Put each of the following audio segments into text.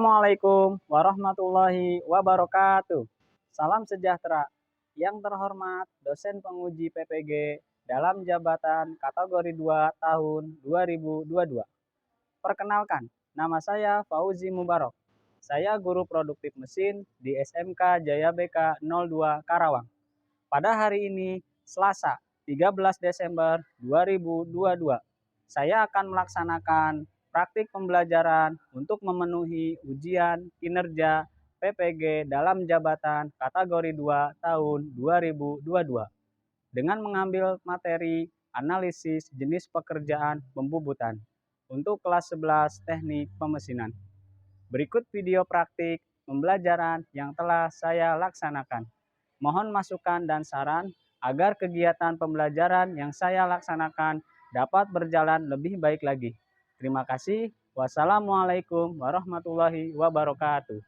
Assalamualaikum warahmatullahi wabarakatuh. Salam sejahtera. Yang terhormat dosen penguji PPG dalam jabatan kategori 2 tahun 2022. Perkenalkan, nama saya Fauzi Mubarok. Saya guru produktif mesin di SMK Jaya BK 02 Karawang. Pada hari ini, Selasa 13 Desember 2022, saya akan melaksanakan praktik pembelajaran untuk memenuhi ujian kinerja PPG dalam jabatan kategori 2 tahun 2022 dengan mengambil materi analisis jenis pekerjaan pembubutan untuk kelas 11 teknik pemesinan. Berikut video praktik pembelajaran yang telah saya laksanakan. Mohon masukan dan saran agar kegiatan pembelajaran yang saya laksanakan dapat berjalan lebih baik lagi. Terima kasih. Wassalamualaikum warahmatullahi wabarakatuh.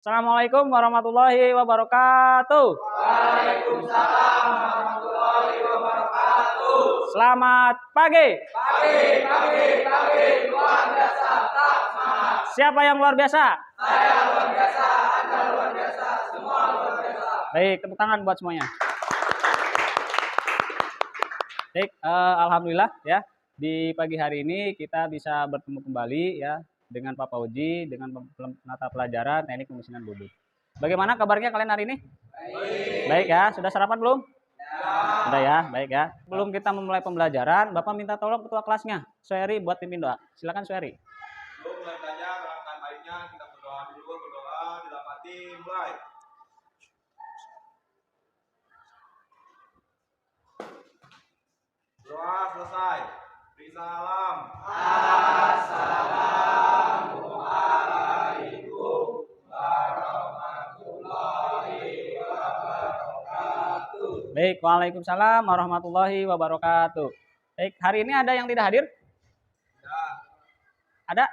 Assalamualaikum warahmatullahi wabarakatuh. Waalaikumsalam warahmatullahi wabarakatuh. Selamat pagi. Pagi, luar biasa, tak semangat. Siapa yang luar biasa? Saya luar biasa, Anda luar biasa, semua luar biasa. Baik, tepuk tangan buat semuanya. Baik, alhamdulillah ya. Di pagi hari ini kita bisa bertemu kembali ya dengan Pak Fauzi dengan mata pelajaran teknik pemesinan bubut. Bagaimana kabarnya kalian hari ini? Baik ya, sudah sarapan belum? Sudah ya, baik ya. Sebelum kita memulai pembelajaran, Bapak minta tolong ketua kelasnya, Sueri buat pimpin doa. Silakan Sueri. Sebelum mulai belajar, berangkat baiknya kita berdoa dulu, dalam hati, mulai. Doa selesai. Beri salam. Assalamualaikum warahmatullahi wabarakatuh. Baik, waalaikumsalam warahmatullahi wabarakatuh. Baik, hari ini ada yang tidak hadir? Ada?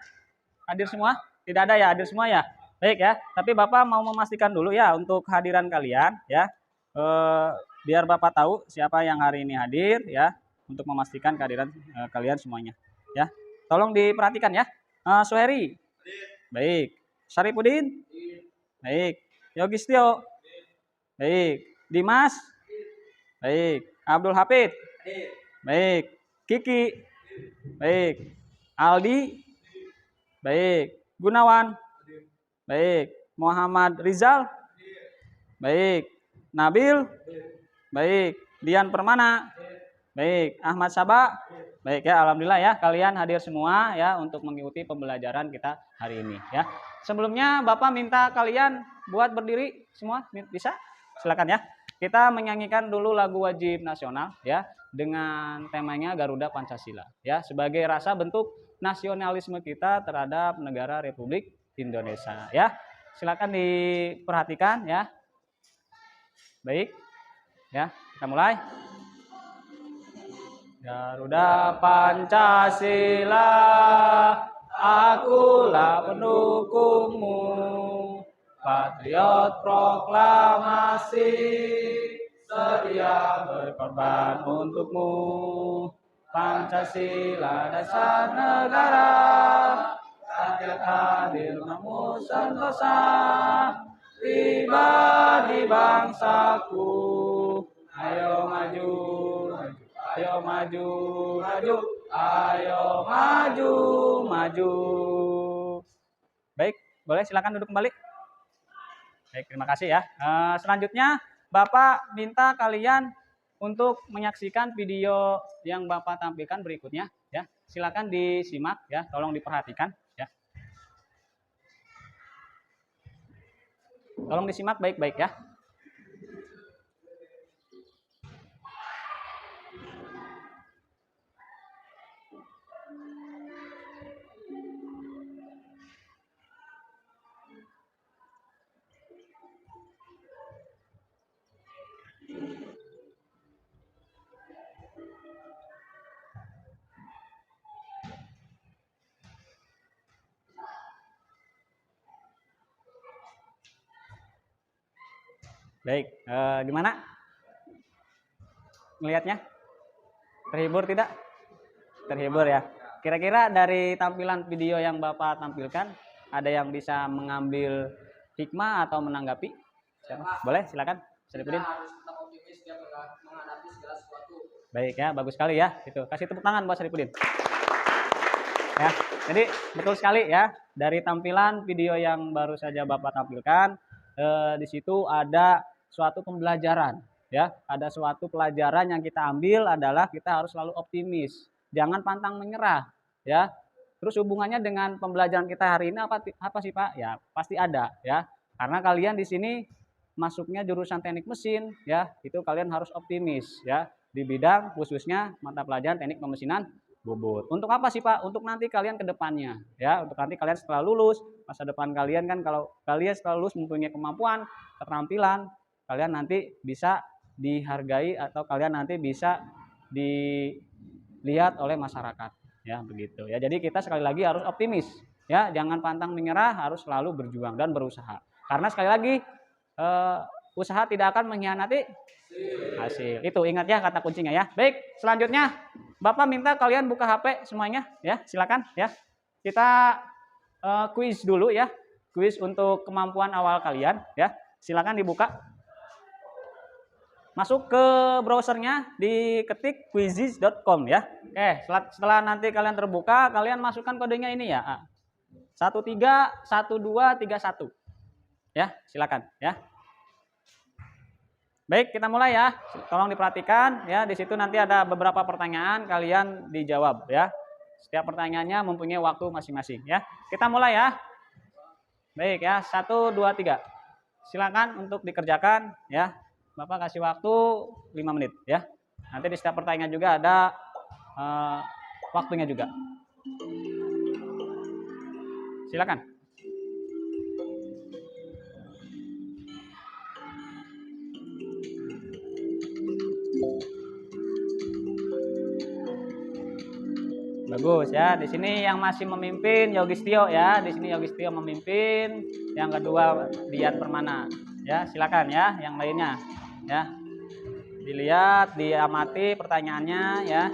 Hadir semua? Tidak ada ya, hadir semua ya? Baik ya, tapi Bapak mau memastikan dulu ya untuk kehadiran kalian ya. Biar Bapak tahu siapa yang hari ini hadir ya, untuk memastikan kehadiran kalian semuanya ya. Tolong diperhatikan ya. Suheri. Baik. Syarifudin. Baik. Yogistio. Baik. Dimas. Baik. Abdul Hafid. Baik. Kiki. Baik. Aldi. Baik. Gunawan. Baik. Muhammad Rizal. Baik. Nabil. Baik. Dian Permana. Baik. Ahmad Sabah. Baik ya, alhamdulillah ya kalian hadir semua ya untuk mengikuti pembelajaran kita hari ini ya. Sebelumnya Bapak minta kalian buat berdiri semua, bisa? Silakan ya. Kita menyanyikan dulu lagu wajib nasional ya dengan temanya Garuda Pancasila ya sebagai rasa bentuk nasionalisme kita terhadap negara Republik Indonesia ya. Silakan diperhatikan ya. Baik. Ya, kita mulai. Garuda Pancasila, akulah pendukungmu, patriot proklamasi, sedia berkorban untukmu. Pancasila dasar negara, rakyat adil makmur sentosa, tiba di bangsaku, ayo maju. Ayo maju, ayo maju. Baik, boleh silakan duduk kembali. Baik, terima kasih ya. Selanjutnya Bapak minta kalian untuk menyaksikan video yang Bapak tampilkan berikutnya ya. Silakan disimak ya, tolong diperhatikan ya. Tolong disimak baik-baik ya. Baik, gimana melihatnya? Terhibur tidak? Terhibur ya. Kira-kira dari tampilan video yang Bapak tampilkan, ada yang bisa mengambil hikmah atau menanggapi? Boleh, silakan. Syarifudin. Kita harus tetap optimis ya menghadapi segala sesuatu. Baik ya, bagus sekali ya. Itu. Kasih tepuk tangan buat Syarifudin. Ya, jadi betul sekali ya. Dari tampilan video yang baru saja Bapak tampilkan, di situ ada suatu pembelajaran. Ya, ada suatu pelajaran yang kita ambil adalah kita harus selalu optimis, jangan pantang menyerah. Ya, terus hubungannya dengan pembelajaran kita hari ini apa sih Pak? Ya, pasti ada ya. Karena kalian di sini masuknya jurusan teknik mesin, ya, itu kalian harus optimis ya di bidang khususnya mata pelajaran teknik pemesinan bubut. Untuk apa sih Pak? Untuk nanti kalian ke depannya ya, untuk nanti kalian setelah lulus, masa depan kalian kan kalau kalian setelah lulus mempunyai kemampuan, keterampilan, kalian nanti bisa dihargai atau kalian nanti bisa dilihat oleh masyarakat ya, begitu ya. Jadi kita sekali lagi harus optimis ya, jangan pantang menyerah, harus selalu berjuang dan berusaha. Karena sekali lagi usaha tidak akan mengkhianati hasil. Itu ingat ya kata kuncinya ya. Baik, selanjutnya Bapak minta kalian buka HP semuanya ya, silakan ya. Kita kuis dulu ya. Kuis untuk kemampuan awal kalian ya. Silakan dibuka. Masuk ke browsernya, diketik quizizz.com ya. Oke, setelah nanti kalian terbuka, kalian masukkan kodenya ini ya. 131231. Ya, silakan ya. Baik, kita mulai ya. Tolong diperhatikan ya. Di situ nanti ada beberapa pertanyaan, kalian dijawab ya. Setiap pertanyaannya mempunyai waktu masing-masing ya. Kita mulai ya. Baik ya, 1 2 3. Silakan untuk dikerjakan ya. Bapak kasih waktu 5 menit ya. Nanti di setiap pertanyaan juga ada waktunya juga. Silakan. Bagus ya. Di sini yang masih memimpin Yogistio ya. Di sini Yogistio memimpin. Yang kedua Dian Permana. Ya, silakan ya yang lainnya. Ya. Dilihat, diamati pertanyaannya ya.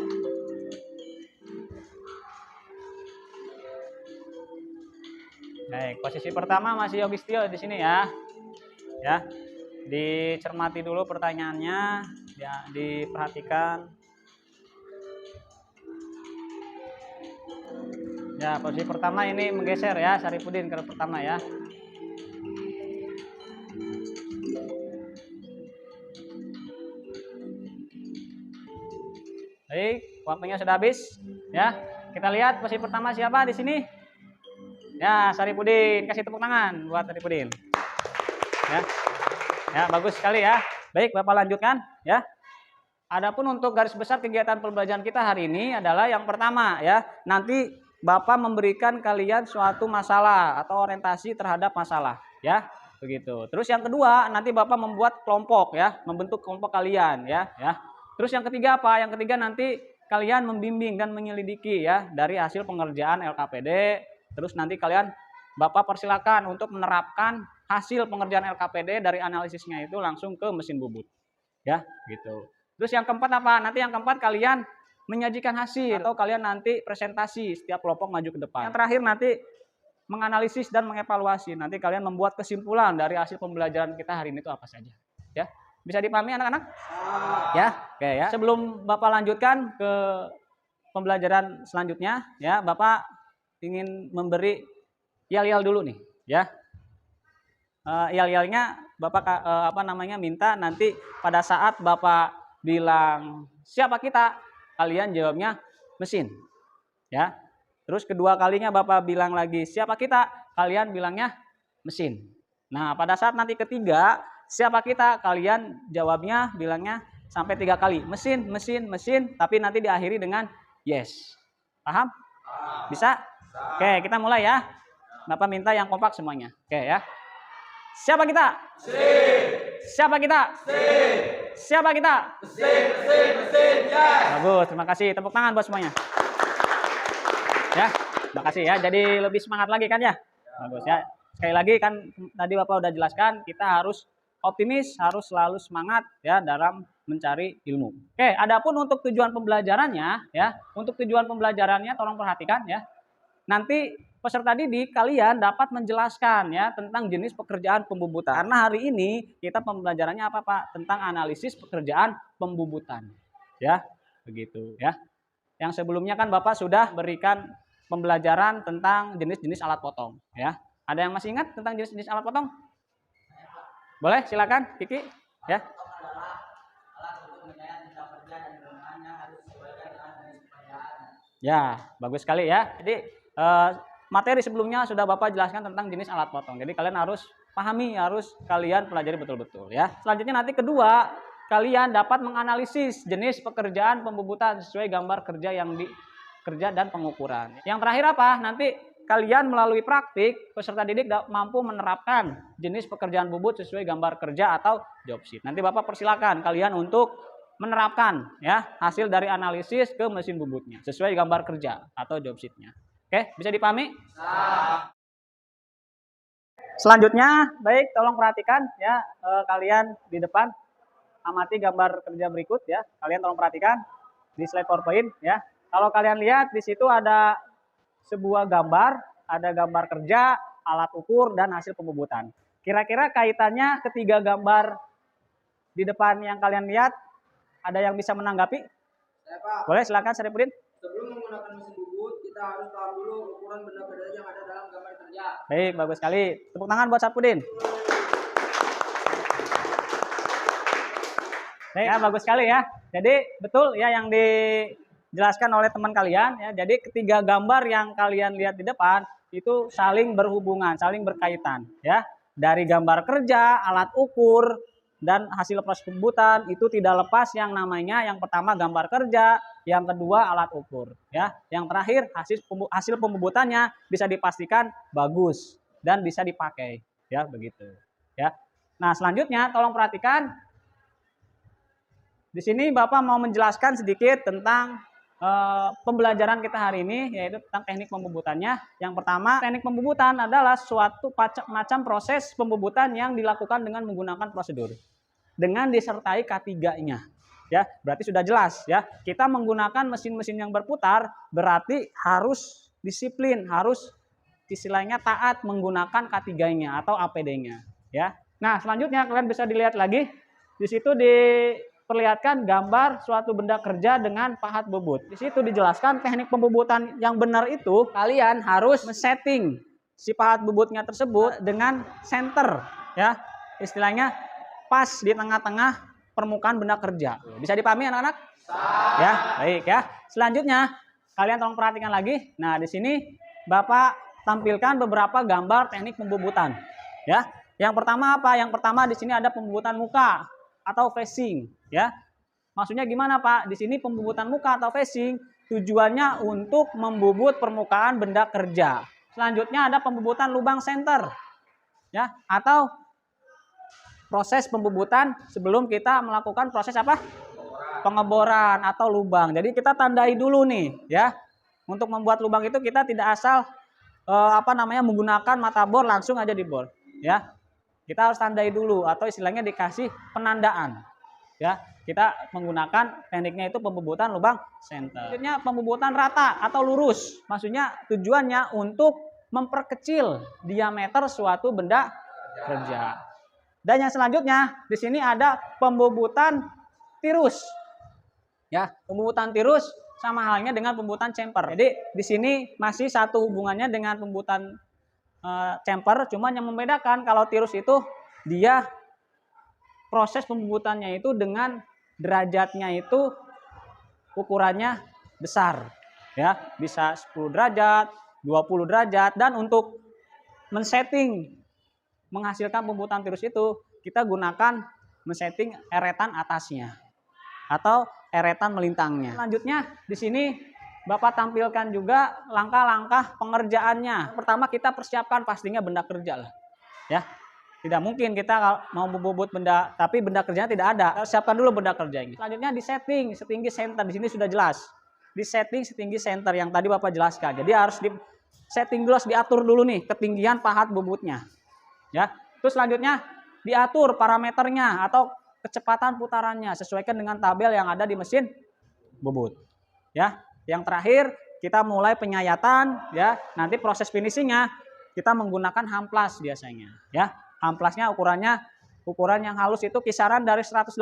Baik, posisi pertama masih Yogistio di sini ya. Ya. Dicermati dulu pertanyaannya, ya, diperhatikan. Ya, posisi pertama ini menggeser ya, Syarifudin ke pertama ya. Baik, waktunya sudah habis ya. Kita lihat posisi pertama siapa di sini? Ya, Syarifudin. Kasih tepuk tangan buat Syarifudin. Ya. Ya, bagus sekali ya. Baik, Bapak lanjutkan ya. Adapun untuk garis besar kegiatan pembelajaran kita hari ini adalah yang pertama ya. Nanti Bapak memberikan kalian suatu masalah atau orientasi terhadap masalah ya. Begitu. Terus yang kedua, nanti Bapak membuat kelompok ya, membentuk kelompok kalian ya. Terus yang ketiga apa? Yang ketiga nanti kalian membimbing dan menyelidiki ya dari hasil pengerjaan LKPD. Terus nanti kalian Bapak persilakan untuk menerapkan hasil pengerjaan LKPD dari analisisnya itu langsung ke mesin bubut. Ya, gitu. Terus yang keempat apa? Nanti yang keempat kalian menyajikan hasil atau kalian nanti presentasi setiap kelompok maju ke depan. Yang terakhir nanti menganalisis dan mengevaluasi. Nanti kalian membuat kesimpulan dari hasil pembelajaran kita hari ini itu apa saja. Ya. Bisa dipahami anak-anak? Ya, oke ya. Sebelum Bapak lanjutkan ke pembelajaran selanjutnya, ya, Bapak ingin memberi yel-yel dulu nih, ya. Yel-yelnya Bapak minta nanti pada saat Bapak bilang siapa kita, kalian jawabnya mesin. Ya. Terus kedua kalinya Bapak bilang lagi siapa kita, kalian bilangnya mesin. Nah, pada saat nanti ketiga siapa kita, kalian jawabnya bilangnya sampai 3 kali. Mesin, mesin, mesin, tapi nanti diakhiri dengan yes. Paham? Bisa? Oke, kita mulai ya. Bapak minta yang kompak semuanya. Oke ya. Siapa kita? Mesin. Siapa kita? Mesin. Siapa kita? Mesin, mesin, mesin, yes. Bagus, terima kasih. Tepuk tangan buat semuanya. Ya, terima kasih ya. Jadi lebih semangat lagi kan ya? Bagus ya. Sekali lagi kan tadi Bapak udah jelaskan kita harus optimis, harus selalu semangat ya dalam mencari ilmu. Oke, adapun untuk tujuan pembelajarannya ya, untuk tujuan pembelajarannya tolong perhatikan ya. Nanti peserta didik kalian dapat menjelaskan ya tentang jenis pekerjaan pembubutan. Karena hari ini kita pembelajarannya apa Pak? Tentang analisis pekerjaan pembubutan. Ya, begitu ya. Yang sebelumnya kan Bapak sudah berikan pembelajaran tentang jenis-jenis alat potong ya. Ada yang masih ingat tentang jenis-jenis alat potong? Boleh, silakan Kiki ya. Ya, bagus sekali ya. Jadi materi sebelumnya sudah Bapak jelaskan tentang jenis alat potong. Jadi kalian harus pahami, harus kalian pelajari betul-betul ya. Selanjutnya nanti kedua, kalian dapat menganalisis jenis pekerjaan pembubutan sesuai gambar kerja yang dikerja dan pengukuran. Yang terakhir apa? Nanti kalian melalui praktik, peserta didik mampu menerapkan jenis pekerjaan bubut sesuai gambar kerja atau job sheet. Nanti Bapak persilakan kalian untuk menerapkan ya hasil dari analisis ke mesin bubutnya sesuai gambar kerja atau job sheet-nya. Oke, bisa dipahami? Selanjutnya, baik, tolong perhatikan ya kalian di depan amati gambar kerja berikut ya. Kalian tolong perhatikan di slide PowerPoint ya. Kalau kalian lihat di situ ada sebuah gambar, ada gambar kerja, alat ukur, dan hasil pembubutan. Kira-kira kaitannya ketiga gambar di depan yang kalian lihat, ada yang bisa menanggapi? Saya, Pak. Boleh, silakan Saripudin. Sebelum menggunakan mesin bubut, kita harus tahu dulu ukuran benda-benda yang ada dalam gambar kerja. Baik, bagus sekali. Tepuk tangan buat Saripudin. Baik, ya, bagus sekali ya. Jadi betul ya yang dijelaskan oleh teman kalian ya. Jadi ketiga gambar yang kalian lihat di depan itu saling berhubungan, saling berkaitan ya. Dari gambar kerja, alat ukur, dan hasil proses pembubutan itu tidak lepas yang namanya yang pertama gambar kerja, yang kedua alat ukur ya. Yang terakhir hasil pembubutannya bisa dipastikan bagus dan bisa dipakai ya, begitu ya. Nah, selanjutnya tolong perhatikan. Di sini Bapak mau menjelaskan sedikit tentang pembelajaran kita hari ini, yaitu tentang teknik pembubutannya. Yang pertama, teknik pembubutan adalah suatu macam proses pembubutan yang dilakukan dengan menggunakan prosedur dengan disertai K3-nya. Ya, berarti sudah jelas ya. Kita menggunakan mesin-mesin yang berputar berarti harus disiplin, harus istilahnya taat menggunakan K3-nya atau APD-nya ya. Nah, selanjutnya kalian bisa dilihat lagi di situ diperlihatkan gambar suatu benda kerja dengan pahat bubut. Di situ dijelaskan teknik pembubutan yang benar itu kalian harus men-setting si pahat bubutnya tersebut dengan center ya. Istilahnya pas di tengah-tengah permukaan benda kerja. Bisa dipahami anak-anak? Ya, baik ya. Selanjutnya kalian tolong perhatikan lagi. Nah, di sini Bapak tampilkan beberapa gambar teknik pembubutan ya. Yang pertama apa? Yang pertama di sini ada pembubutan muka atau facing ya. Maksudnya gimana Pak? Di sini pembubutan muka atau facing tujuannya untuk membubut permukaan benda kerja. Selanjutnya ada pembubutan lubang center ya, atau proses pembubutan sebelum kita melakukan proses apa? Pengeboran atau lubang. Jadi kita tandai dulu nih ya. Untuk membuat lubang itu kita tidak asal menggunakan mata bor langsung aja dibor ya. Kita harus tandai dulu atau istilahnya dikasih penandaan ya. Kita menggunakan tekniknya itu pembubutan lubang center. Maksudnya pembubutan rata atau lurus. Maksudnya tujuannya untuk memperkecil diameter suatu benda kerja. Dan yang selanjutnya di sini ada pembubutan tirus. Ya, pembubutan tirus sama halnya dengan pembubutan chamfer. Jadi di sini masih satu hubungannya dengan pembubutan chamfer, cuman yang membedakan kalau tirus itu dia proses pembubutannya itu dengan derajatnya itu ukurannya besar ya, bisa 10 derajat, 20 derajat, dan untuk men-setting menghasilkan pembubutan tirus itu kita gunakan men-setting eretan atasnya atau eretan melintangnya. Selanjutnya di sini Bapak tampilkan juga langkah-langkah pengerjaannya. Pertama kita persiapkan pastinya benda kerja lah. Ya. Tidak mungkin kita mau membubut benda tapi benda kerjanya tidak ada. Kita siapkan dulu benda kerja ini. Selanjutnya di setting setinggi center. Di sini sudah jelas. Di setting setinggi center yang tadi Bapak jelaskan. Jadi harus di setting dulu, diatur dulu nih ketinggian pahat bubutnya. Ya. Terus selanjutnya diatur parameternya atau kecepatan putarannya sesuaikan dengan tabel yang ada di mesin bubut. Ya, yang terakhir kita mulai penyayatan ya. Nanti proses finishingnya kita menggunakan hamplas biasanya ya. Hamplasnya ukuran yang halus itu kisaran dari 180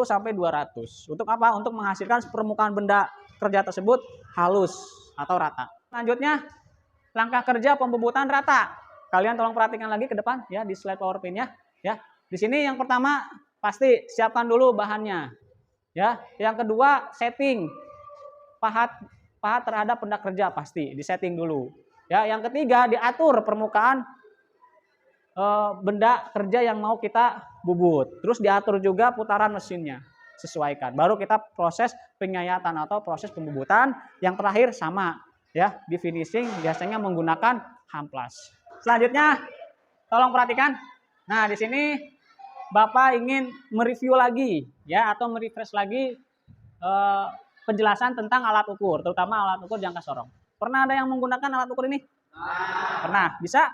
sampai 200. Untuk apa? Untuk menghasilkan permukaan benda kerja tersebut halus atau rata. Selanjutnya langkah kerja pembubutan rata. Kalian tolong perhatikan lagi ke depan ya di slide PowerPoint-nya ya. Di sini yang pertama pasti siapkan dulu bahannya. Ya, yang kedua setting pahat terhadap benda kerja pasti disetting dulu. Ya, yang ketiga diatur permukaan benda kerja yang mau kita bubut. Terus diatur juga putaran mesinnya, sesuaikan. Baru kita proses penyayatan atau proses pembubutan. Yang terakhir sama ya, di finishing biasanya menggunakan hamplas. Selanjutnya tolong perhatikan. Nah, di sini Bapak ingin mereview lagi ya atau merefresh lagi penjelasan tentang alat ukur, terutama alat ukur jangka sorong. Pernah ada yang menggunakan alat ukur ini? Pernah? Bisa?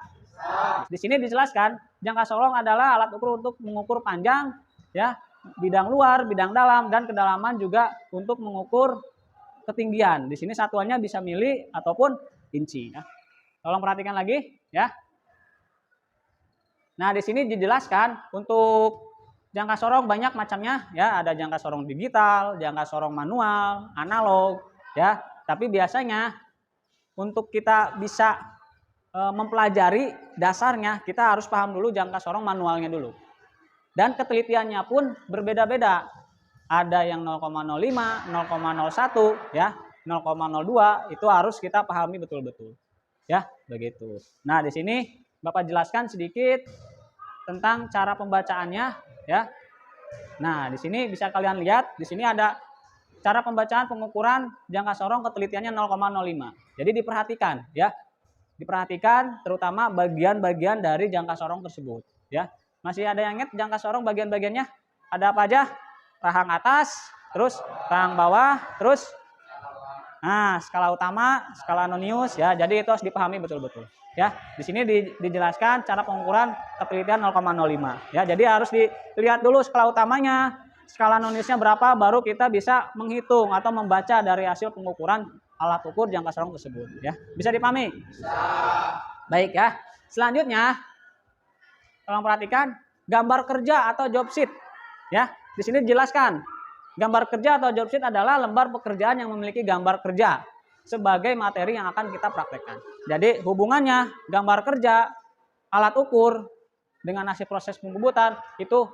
Di sini dijelaskan jangka sorong adalah alat ukur untuk mengukur panjang ya, bidang luar, bidang dalam dan kedalaman juga untuk mengukur ketinggian. Di sini satuannya bisa mili ataupun inci ya. Tolong perhatikan lagi ya. Nah, di sini dijelaskan untuk jangka sorong banyak macamnya ya, ada jangka sorong digital, jangka sorong manual, analog ya. Tapi biasanya untuk kita bisa mempelajari dasarnya, kita harus paham dulu jangka sorong manualnya dulu. Dan ketelitiannya pun berbeda-beda. Ada yang 0,05, 0,01 ya, 0,02 itu harus kita pahami betul-betul. Ya, begitu. Nah, di sini Bapak jelaskan sedikit tentang cara pembacaannya ya. Nah, di sini bisa kalian lihat, di sini ada cara pembacaan pengukuran jangka sorong ketelitiannya 0,05. Jadi diperhatikan ya. Diperhatikan terutama bagian-bagian dari jangka sorong tersebut ya. Masih ada yang ingat jangka sorong bagian-bagiannya? Ada apa aja? Rahang atas, terus rahang bawah, terus skala utama, skala nonius ya. Jadi itu harus dipahami betul-betul. Ya, di sini dijelaskan cara pengukuran ketelitian 0,05 ya. Jadi harus dilihat dulu skala utamanya, skala noniusnya berapa, baru kita bisa menghitung atau membaca dari hasil pengukuran alat ukur jangka sorong tersebut ya. Bisa dipahami? Bisa. Baik ya. Selanjutnya tolong perhatikan gambar kerja atau job sheet ya. Di sini dijelaskan gambar kerja atau job sheet adalah lembar pekerjaan yang memiliki gambar kerja sebagai materi yang akan kita praktekkan. Jadi hubungannya gambar kerja, alat ukur dengan hasil proses pembubutan itu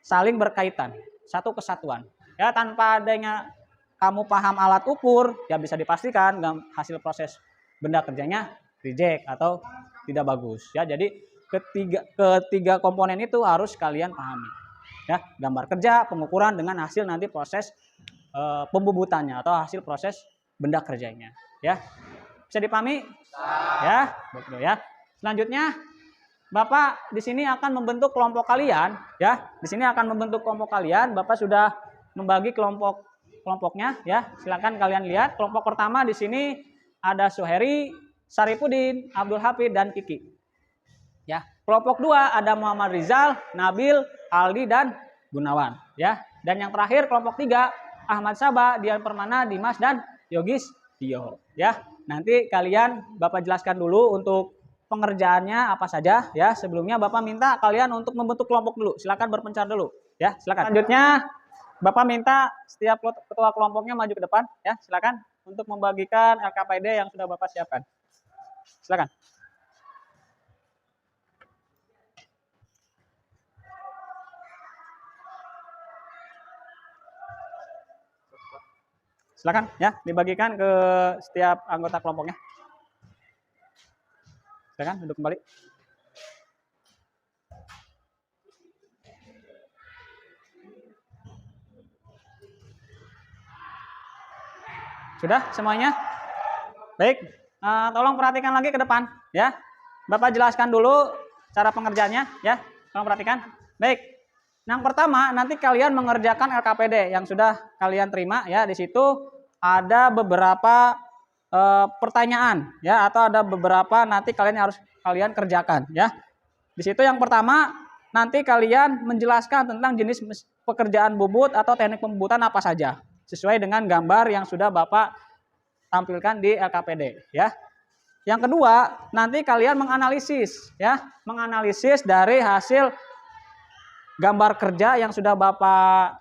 saling berkaitan, satu kesatuan. Ya, tanpa adanya kamu paham alat ukur, ya bisa dipastikan hasil proses benda kerjanya reject atau tidak bagus. Ya, jadi ketiga komponen itu harus kalian pahami. Ya, gambar kerja, pengukuran dengan hasil nanti proses pembubutannya atau hasil proses benda kerjanya ya. Bisa dipahami? Ya, betul ya. Selanjutnya Bapak di sini akan membentuk kelompok kalian ya. Di sini akan membentuk kelompok kalian. Bapak sudah membagi kelompoknya ya. Silakan kalian lihat. Kelompok pertama di sini ada Suheri, Saripudin, Abdul Hafid dan Kiki. Ya. Kelompok 2 ada Muhammad Rizal, Nabil, Aldi dan Gunawan ya. Dan yang terakhir kelompok 3 Ahmad Sabah, Dian Permana, Dimas dan Yogis Dio ya. Nanti kalian Bapak jelaskan dulu untuk pengerjaannya apa saja ya. Sebelumnya Bapak minta kalian untuk membentuk kelompok dulu. Silakan berpencar dulu ya. Silakan. Selanjutnya Bapak minta setiap ketua kelompoknya maju ke depan ya. Silakan untuk membagikan LKPD yang sudah Bapak siapkan. Silakan. Silakan ya, dibagikan ke setiap anggota kelompoknya. Silakan duduk kembali. Sudah semuanya? Baik, tolong perhatikan lagi ke depan ya. Bapak jelaskan dulu cara pengerjaannya ya. Tolong perhatikan. Baik. Yang pertama, nanti kalian mengerjakan LKPD yang sudah kalian terima ya. Di situ ada beberapa pertanyaan ya, atau ada beberapa nanti kalian harus kerjakan ya. Di situ yang pertama nanti kalian menjelaskan tentang jenis pekerjaan bubut atau teknik pembubutan apa saja sesuai dengan gambar yang sudah Bapak tampilkan di LKPD ya. Yang kedua, nanti kalian menganalisis ya, menganalisis dari hasil gambar kerja yang sudah Bapak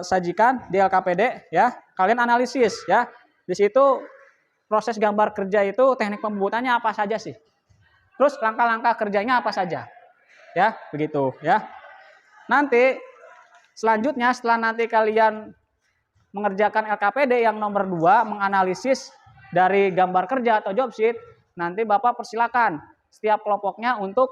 sajikan di LKPD ya. Kalian analisis ya. Di situ proses gambar kerja itu teknik pembubutannya apa saja sih? Terus langkah-langkah kerjanya apa saja? Ya, begitu ya. Nanti selanjutnya setelah nanti kalian mengerjakan LKPD yang nomor 2, menganalisis dari gambar kerja atau job sheet, nanti Bapak persilakan setiap kelompoknya untuk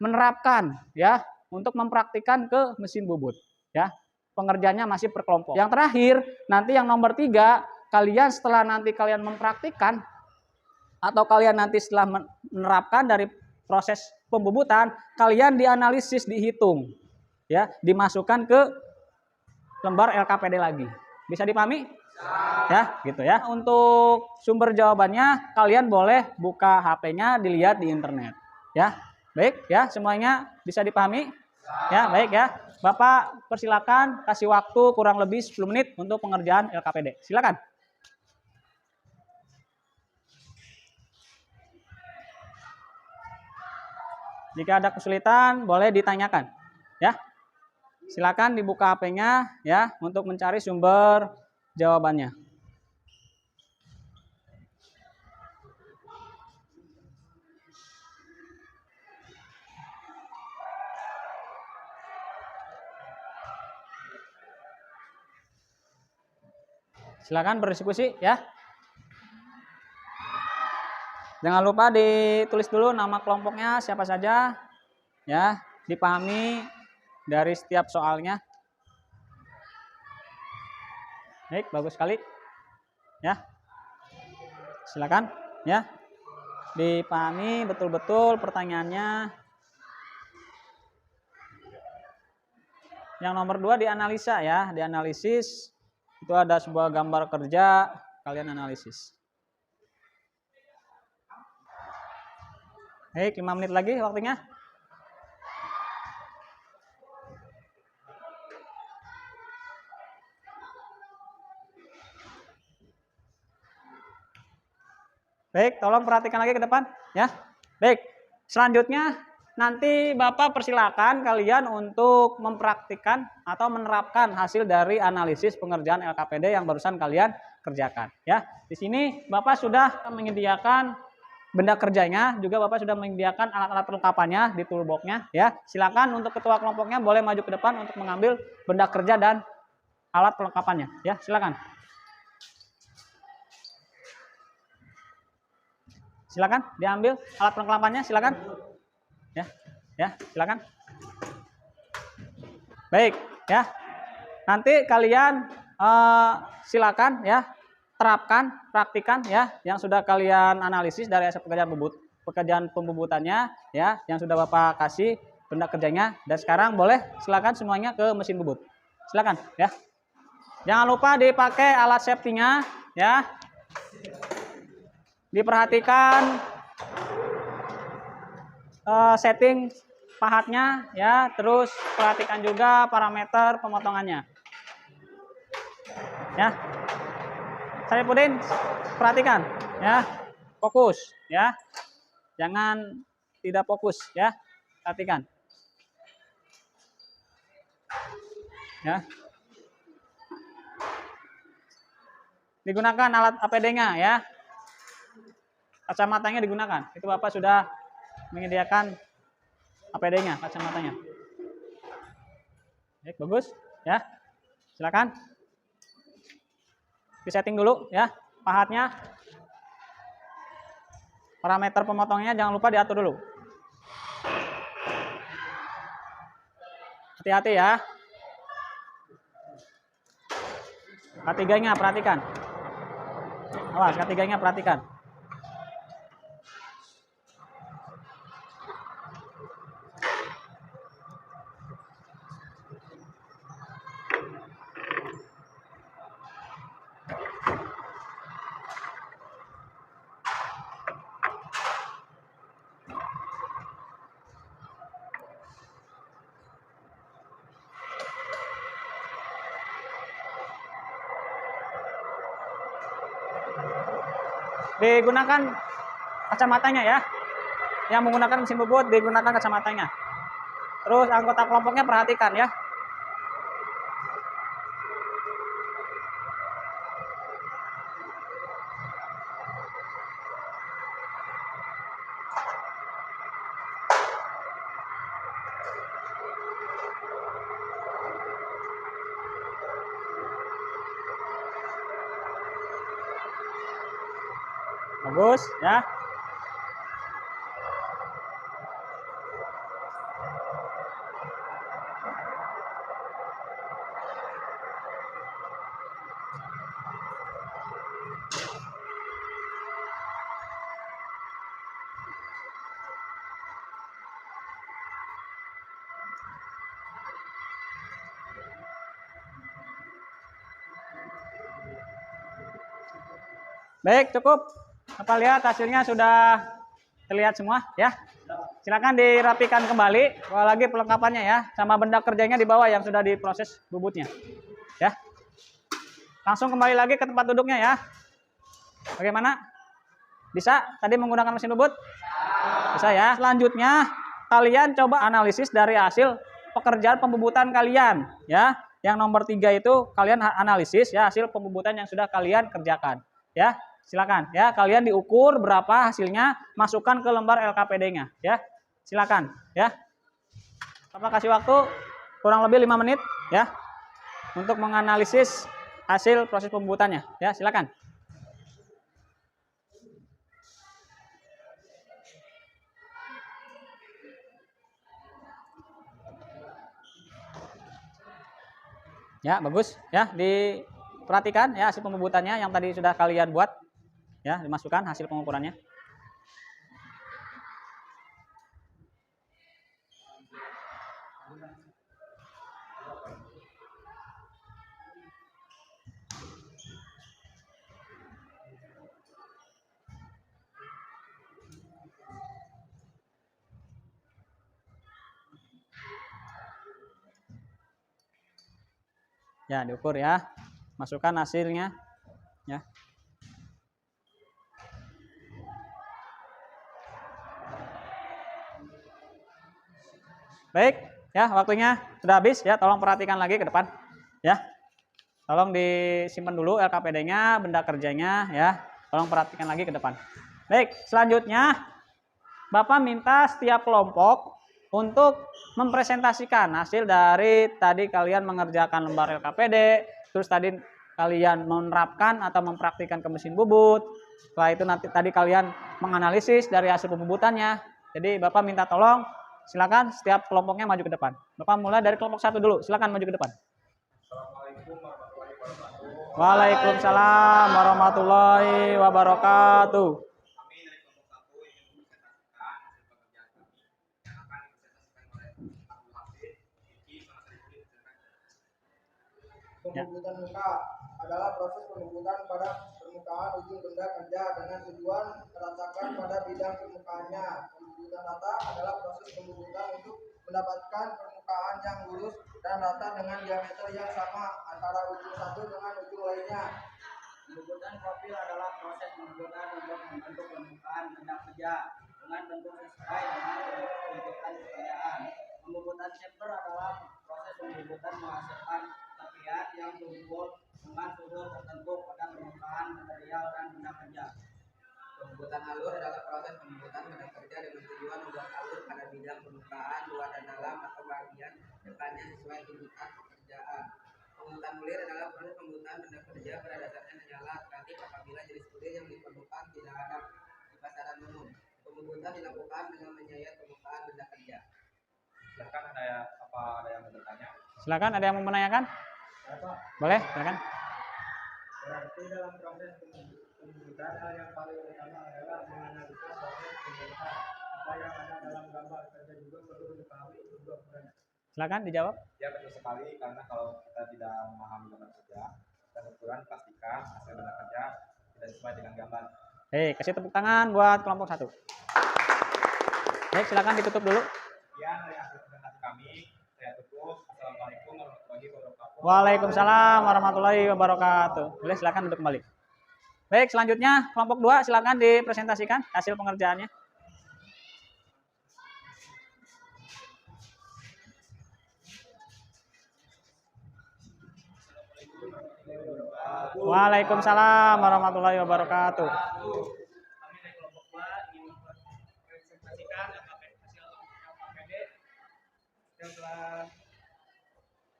menerapkan ya, untuk mempraktikkan ke mesin bubut ya. Pengerjaannya masih per kelompok. Yang terakhir, nanti yang nomor 3, kalian setelah nanti kalian mempraktikkan atau kalian nanti setelah menerapkan dari proses pembubutan, kalian dianalisis, dihitung ya, dimasukkan ke lembar LKPD lagi. Bisa dipahami? Ya, gitu ya. Untuk sumber jawabannya kalian boleh buka HP-nya, dilihat di internet. Ya. Baik ya, semuanya bisa dipahami? Ya, baik ya. Bapak persilakan kasih waktu kurang lebih 10 menit untuk pengerjaan LKPD. Silakan. Jika ada kesulitan boleh ditanyakan. Ya. Silakan dibuka HP-nya ya untuk mencari sumber jawabannya. Silakan berdiskusi ya. Jangan lupa ditulis dulu nama kelompoknya siapa saja ya, dipahami dari setiap soalnya. Baik, bagus sekali. Ya. Silakan ya. Dipahami betul-betul pertanyaannya. Yang nomor 2 dianalisa ya, dianalisis. Itu ada sebuah gambar kerja, kalian analisis. Baik, 5 menit lagi waktunya. Baik, tolong perhatikan lagi ke depan ya. Baik, selanjutnya nanti Bapak persilakan kalian untuk mempraktikkan atau menerapkan hasil dari analisis pengerjaan LKPD yang barusan kalian kerjakan ya. Di sini Bapak sudah menyediakan benda kerjanya, juga Bapak sudah menyediakan alat-alat perlengkapannya di toolbox-nya ya. Silakan untuk ketua kelompoknya boleh maju ke depan untuk mengambil benda kerja dan alat perlengkapannya ya. Silakan. Silakan diambil alat perlengkapannya, silakan. Ya, silakan. Baik, ya. Nanti kalian silakan ya, terapkan, praktikan ya yang sudah kalian analisis dari hasil pekerjaan pembubutannya ya, yang sudah Bapak kasih benda kerjanya. Dan sekarang boleh silakan semuanya ke mesin bubut. Silakan ya. Jangan lupa dipakai alat safety-nya ya. Diperhatikan setting pahatnya ya, terus perhatikan juga parameter pemotongannya ya. Saifuddin, perhatikan ya, fokus ya, jangan tidak fokus ya, perhatikan ya. Digunakan alat APD-nya ya. Kacamatanya digunakan. Itu Bapak sudah menyediakan APD-nya, kacamatanya. Baik, bagus ya. Silakan. Disetting dulu ya, pahatnya. Parameter pemotongnya jangan lupa diatur dulu. Hati-hati ya. K3-nya perhatikan. Awas, K3-nya perhatikan. digunakan kacamatanya ya. Yang menggunakan mesin bubut digunakan kacamatanya. Terus anggota kelompoknya perhatikan ya. Bagus ya. Baik, cukup. Bapak lihat hasilnya sudah terlihat semua ya. Silakan dirapikan kembali, bawa lagi perlengkapannya ya, sama benda kerjanya di bawah yang sudah diproses bubutnya. Ya. Langsung kembali lagi ke tempat duduknya ya. Bagaimana? Bisa tadi menggunakan mesin bubut? Bisa ya. Selanjutnya kalian coba analisis dari hasil pekerjaan pembubutan kalian ya. Yang nomor 3 itu kalian analisis ya hasil pembubutan yang sudah kalian kerjakan ya. Silakan ya, kalian diukur berapa hasilnya, masukkan ke lembar LKPD-nya ya. Silakan ya. Bapak kasih waktu kurang lebih 5 menit ya untuk menganalisis hasil proses pembubutannya ya. Silakan. Ya, bagus ya, diperhatikan ya hasil pembubutannya yang tadi sudah kalian buat. Ya, dimasukkan hasil pengukurannya. Ya, diukur ya. Masukkan hasilnya ya. Baik, ya waktunya sudah habis ya. Tolong perhatikan lagi ke depan, ya. Tolong disimpan dulu LKPD-nya, benda kerjanya, ya. Tolong perhatikan lagi ke depan. Baik, selanjutnya Bapak minta setiap kelompok untuk mempresentasikan hasil dari tadi kalian mengerjakan lembar LKPD, terus tadi kalian menerapkan atau mempraktikkan ke mesin bubut. Setelah itu nanti tadi kalian menganalisis dari hasil pembubutannya. Jadi Bapak minta tolong silakan setiap kelompoknya maju ke depan. Bapak mulai dari kelompok 1 dulu. Silakan maju ke depan. Waalaikumsalam warahmatullahi wabarakatuh. Pembubutan muka adalah proses pembubutan pada permukaan ujung benda kerja dengan tujuan meratakan pada bidang permukaannya. Pembubutan rata adalah proses pembubutan untuk mendapatkan permukaan yang lurus dan rata dengan diameter yang sama antara ujung satu dengan ujung lainnya. Pembubutan profil adalah proses pembubutan untuk membentuk permukaan benda kerja dengan bentuk sesuai dengan tuntutan pekerjaan. Pembubutan chamfer adalah proses pembubutan menghasilkan serpihan yang tumpul dengan sudut tertentu pada permukaan material dan benda kerja. Pembubutan alur adalah proses pembubutan benda kerja dengan tujuan membuat alur pada bidang permukaan luar dan dalam atau bagian depannya sesuai tuntutan pekerjaan. Pembubutan bulir adalah proses pembubutan benda kerja pada dasarnya menyala relatif apabila jenis bulir yang diperlukan tidak ada di pasaran umum. Pembubutan dilakukan dengan menyayat permukaan benda kerja. Silakan ada yang mau bertanya? Silakan, ada yang mau menanyakan? Boleh, silakan. Berarti dalam proses pembubutan hal yang paling utama adalah menganalisis proses pembubutan. Apa yang ada dalam gambar kerja juga perlu diketahui juga. Silakan dijawab. Ya betul sekali, karena kalau kita tidak memahami gambar kerja, kita ukuran pastikan hasil benda kerja tidak sesuai dengan gambar. Kasih tepuk tangan buat kelompok 1. Baik, silakan ditutup dulu. Sekian dari hasil presentasi kami. Saya tutup. Assalamualaikum warahmatullahi wabarakatuh. Waalaikumsalam warahmatullahi wabarakatuh. Boleh silakan duduk kembali. Baik, selanjutnya kelompok 2 silakan dipresentasikan hasil pengerjaannya. Waalaikumsalam warahmatullahi wabarakatuh. Kami dari kelompok 2 ingin mempresentasikan hasil LKPD yang telah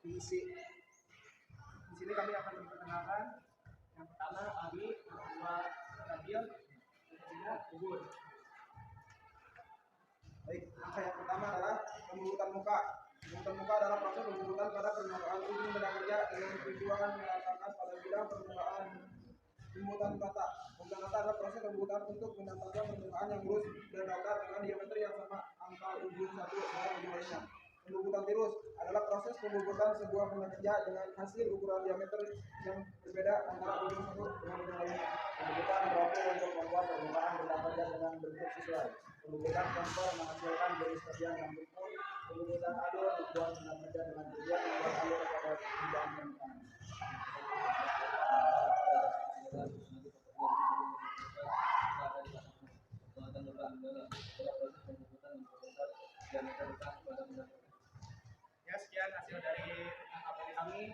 diisi. Di sini kami akan memperkenalkan yang pertama ahli, yang kedua Nabil, yang ketiga Ubud. Baik, langkah yang pertama adalah pembubutan muka. Pembubutan muka adalah proses pembubutan pada permukaan ujung benda kerja dengan tujuan meratakan pada bidang permukaan. Pembubutan rata. Pembubutan rata adalah proses pembubutan untuk mendapatkan permukaan yang lurus dan rata dengan diameter yang sama angka ujung satu dengan ujung lainnya. Pembubutan tirus adalah proses pembubutan sebuah benda kerja dengan hasil ukuran diameter yang berbeda antara ujung satu dengan ujung lainnya. Pembubutan profil untuk membuat permukaan benda kerja dengan bentuk sesuai. Pembubutan kontur menghasilkan garis kerja yang betul. Pembubutan alur membuat benda kerja dengan tujuan membuat alur pada bidang permukaan. Ya, sekian hasil dari LKPD kami.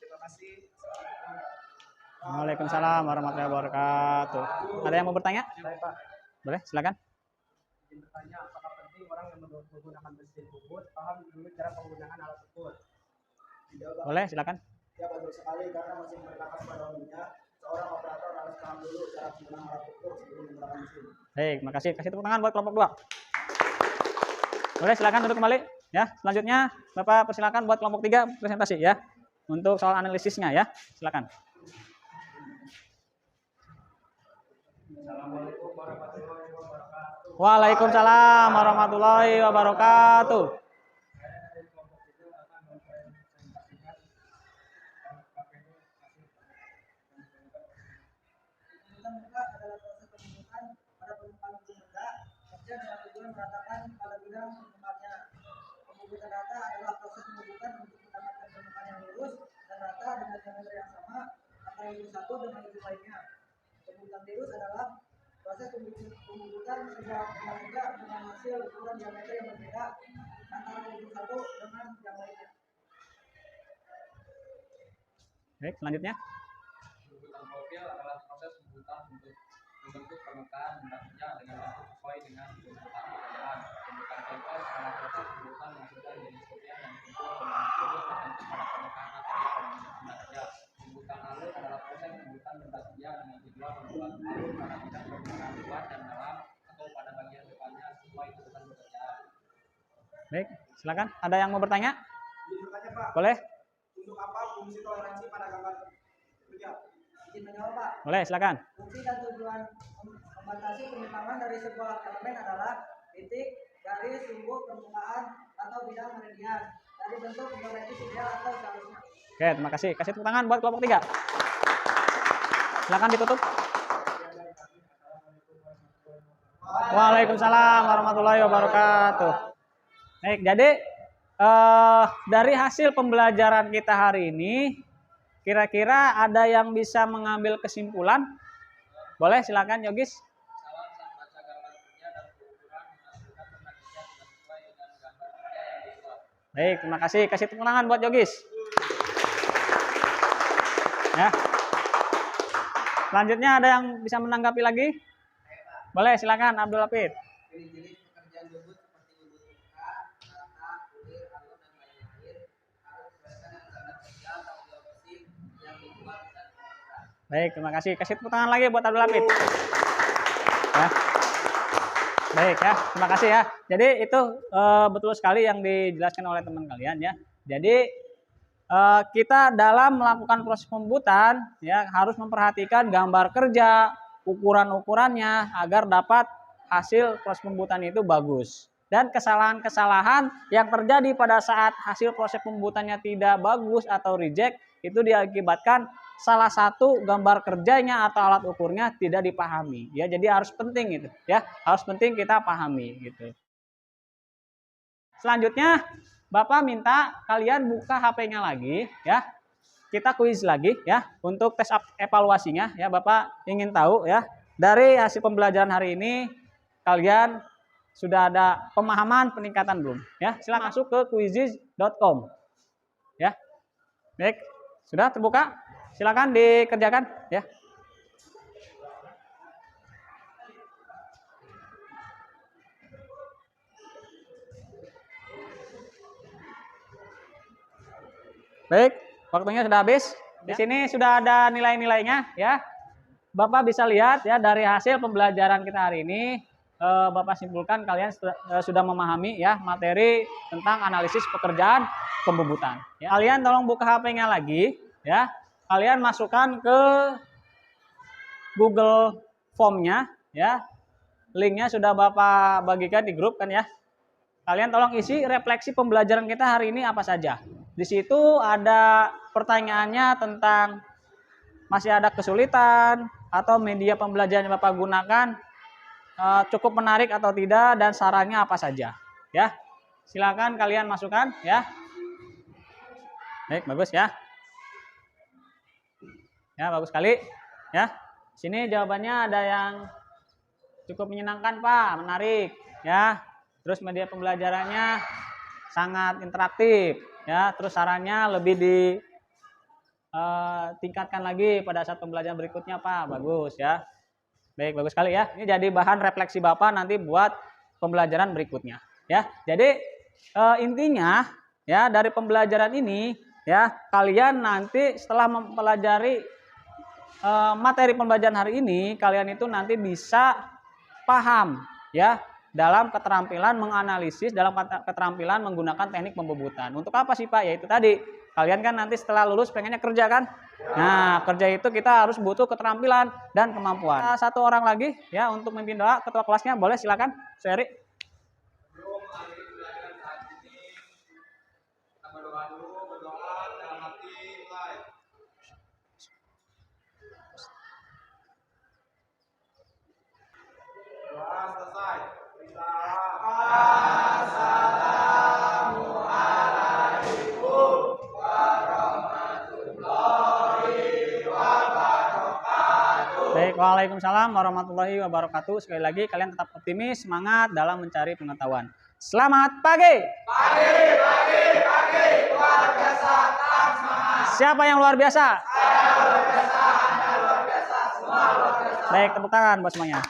Terima kasih. Assalamualaikum. Waalaikumsalam warahmatullahi wabarakatuh. Ada yang mau bertanya? Baik, Pak. Boleh, silakan. Izin bertanya, apakah penting orang yang menggunakan mesin bubut paham dulu cara penggunaan alat ukur? Tidak, Pak. Boleh, silakan. Ya, betul sekali karena mesin bernapas pada umumnya seorang operator harus paham dulu cara penggunaan alat ukur sebelum menggunakan mesin. Baik, makasih. Kasih tepuk tangan buat kelompok 2. Boleh, silakan duduk kembali. Ya, selanjutnya Bapak persilakan buat kelompok 3 presentasi ya. Untuk soal analisisnya ya. Silakan. Assalamualaikum warahmatullahi wabarakatuh. Waalaikumsalam warahmatullahi wabarakatuh. Saya dari kelompok 3 akan mempresentasikan LKPD hasil Pembubutan muka adalah proses pembubutan pada permukaan ujung benda kerja dengan tujuan meratakan pada bidang permukaannya. Pembubutan rata adalah proses pembubutan untuk mendapatkan permukaan yang lurus dan rata dengan diameter yang sama antara ujung satu dengan ujung lainnya. Pembubutan tirus adalah proses pembubutan sebuah benda kerja dengan hasil ukuran diameter yang berbeda antara ujung satu dengan yang lainnya. Baik, selanjutnya. Pembubutan profil adalah proses pembubutan untuk membentuk permukaan benda kerja dengan bentuk sesuai dengan pembubutan pekerjaan. Pembubutan contoh adalah proses pembubutan menghasilkan jenis kopian yang dikumpul dengan lurus tertentu pada permukaan atau pada benda kerja. Pembubutan alur adalah proses pembubutan benda kerja dengan tujuan membuat alur pada bidang permukaan luar dan dalam atau pada bagian depannya sesuai kebutuhan pekerjaan. Baik, silakan. Ada yang mau bertanya? Izin bertanya, Pak, Boleh? untuk apa fungsi toleransi pada gambar kerja? Izin menjawab, Pak. Boleh, silakan. Fungsi dan tujuan membatasi penyimpangan dari sebuah elemen adalah titik, garis, sumbu, permukaan, atau bidang meridian dari bentuk geometris ideal atau seharusnya. Oke, terima kasih. Kasih tepuk tangan buat kelompok 3. Silakan ditutup. Waalaikumsalam warahmatullahi wabarakatuh. Baik, jadi dari hasil pembelajaran kita hari ini, kira-kira ada yang bisa mengambil kesimpulan? Boleh, silakan Yogis. Salah sang baca gambar kerja dan pengukuran menghasilkan benda kerja tidak sesuai dengan gambar kerja yang dibuat. Baik, terima kasih. Kasih tepuk tangan buat Yogis. Ya. Selanjutnya ada yang bisa menanggapi lagi? Boleh, silakan Abdul Hafid. Jenis-jenis pekerjaan bubut seperti bubut muka, rata, kulir, alur, dan lain-lain harus disesuaikan dengan gambar kerja atau geometri yang dibuat dan dilakukan. Baik, terima kasih. Kasih tepuk tangan lagi buat Abdul Hafid. Ya. Baik ya, terima kasih ya. Jadi itu betul sekali yang dijelaskan oleh teman kalian ya. Jadi kita dalam melakukan proses pembuatan ya harus memperhatikan gambar kerja, ukuran-ukurannya agar dapat hasil proses pembuatan itu bagus. Dan kesalahan-kesalahan yang terjadi pada saat hasil proses pembuatannya tidak bagus atau reject itu diakibatkan salah satu gambar kerjanya atau alat ukurnya tidak dipahami. Ya, jadi harus penting itu ya, harus penting kita pahami gitu. Selanjutnya Bapak minta kalian buka HP-nya lagi ya. kita kuis lagi ya untuk tes evaluasinya ya. Bapak ingin tahu ya dari hasil pembelajaran hari ini kalian sudah ada pemahaman peningkatan belum ya? Silakan masuk ke quizizz.com ya. Baik, sudah terbuka? Silakan dikerjakan ya. Baik, waktunya sudah habis. Di sini sudah ada nilai-nilainya ya. Bapak bisa lihat ya dari hasil pembelajaran kita hari ini, Bapak simpulkan kalian sudah memahami ya materi tentang analisis pekerjaan pembubutan. Ya. Kalian tolong buka HP-nya lagi ya. Kalian masukkan ke Google Form-nya ya. Linknya sudah Bapak bagikan di grup kan ya. Kalian tolong isi refleksi pembelajaran kita hari ini apa saja. Di situ ada pertanyaannya tentang masih ada kesulitan atau media pembelajaran yang Bapak gunakan cukup menarik atau tidak dan sarannya apa saja. Ya, silakan kalian masukkan ya. Baik, bagus ya. Ya, bagus sekali. Ya, sini jawabannya ada yang cukup menyenangkan Pak, menarik. Ya, terus media pembelajarannya sangat interaktif. Ya, terus sarannya lebih tingkatkan lagi pada saat pembelajaran berikutnya Pak, bagus ya. Baik, bagus sekali ya. Ini jadi bahan refleksi Bapak nanti buat pembelajaran berikutnya. Ya, jadi intinya ya dari pembelajaran ini ya kalian nanti setelah mempelajari materi pembelajaran hari ini, kalian itu nanti bisa paham ya dalam keterampilan menganalisis, dalam keterampilan menggunakan teknik pembubutan. Untuk apa sih Pak? Yaitu tadi, kalian kan nanti setelah lulus pengennya kerja kan? Nah, kerja itu kita harus butuh keterampilan dan kemampuan. Satu orang lagi ya untuk memimpin doa, ketua kelasnya boleh silakan, Seri. Kita berdoa dulu, berdoa dalam hati mulai. Doa selesai. Assalamualaikum warahmatullahi wabarakatuh. Baik, waalaikumsalam warahmatullahi wabarakatuh. Sekali lagi kalian tetap optimis, semangat dalam mencari pengetahuan. Selamat pagi. Pagi, luar biasa, tetap semangat. Siapa yang luar biasa? Saya luar biasa, Anda luar biasa, semua luar biasa. Baik, tepuk tangan buat semuanya.